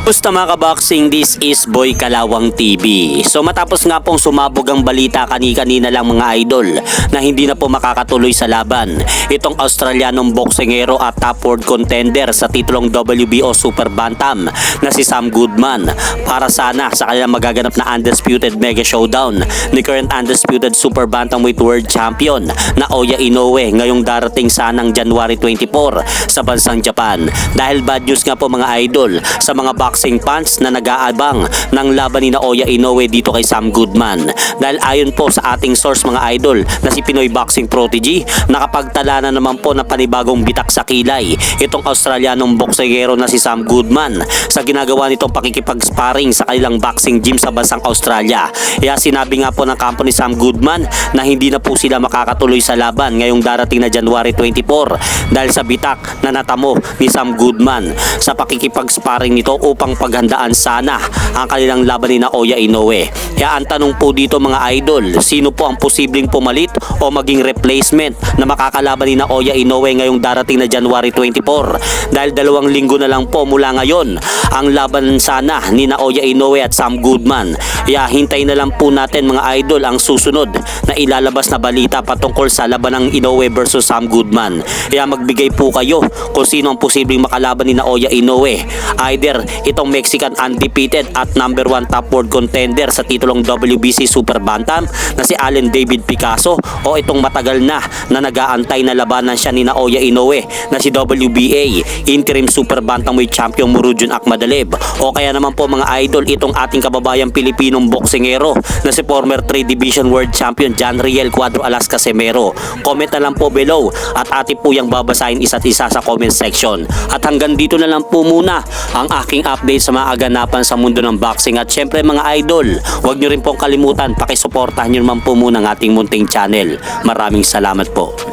Kamusta mga kaboxing? This is Boy Kalawang TV. So matapos nga pong sumabog ang balita kanina lang mga idol na hindi na po makakatuloy sa laban itong Australianong boksingero at top world contender sa titulong WBO Super Bantam na si Sam Goodman para sana sa kanilang magaganap na Undisputed Mega Showdown ni current Undisputed Super Bantamweight World Champion na Oya Inoue ngayong darating sanang January 24 sa bansang Japan. Dahil bad news nga po mga idol sa mga boxing fans na nag-aabang ng laban ni Oya Inoue dito kay Sam Goodman. Dahil ayon po sa ating source mga idol na si Pinoy Boxing Prodigy, nakapagtala na naman po na panibagong bitak sa kilay itong Australianong boksingero na si Sam Goodman sa ginagawa nitong pakikipag-sparring sa kanilang boxing gym sa bansang Australia. Kaya sinabi nga po ng kampo ni Sam Goodman na hindi na po sila makakatuloy sa laban ngayong darating na January 24 dahil sa bitak na natamo ni Sam Goodman sa pakikipag-sparring nito upang paghandaan sana ang kanilang laban ni Oya Inoue. Kaya ang tanong po dito mga idol, sino po ang posibleng pumalit o maging replacement na makakalaban ni Oya Inoue ngayong darating na January 24? Dahil 2 linggo na lang po mula ngayon ang laban sana ni Oya Inoue at Sam Goodman. Kaya hintayin na lang po natin mga idol ang susunod na ilalabas na balita patungkol sa laban ng Inoue versus Sam Goodman. Kaya magbigay po kayo kung sino ang posibleng makalaban ni Oya Inoue. Either itong Mexican undefeated at number 1 top world contender sa titulong WBC Super Bantam na si Allen David Picasso o itong matagal na nag-aantay na labanan siya ni Oya Inoue na si WBA Interim Super Bantamweight Champion Murodjon Akhmadaliev o kaya naman po mga idol itong ating kababayang Pilipinong boksingero na si former 3 Division World Champion John Riel Cuadro Alas Casimero. Comment na lang po below at atin po yung babasahin isa't isa sa comment section. At hanggang dito na lang po muna ang aking update sa mga aganapan sa mundo ng boxing. At syempre mga idol, huwag nyo rin pong kalimutan pakisuportahan nyo naman po muna ang ating munting channel. Maraming salamat po.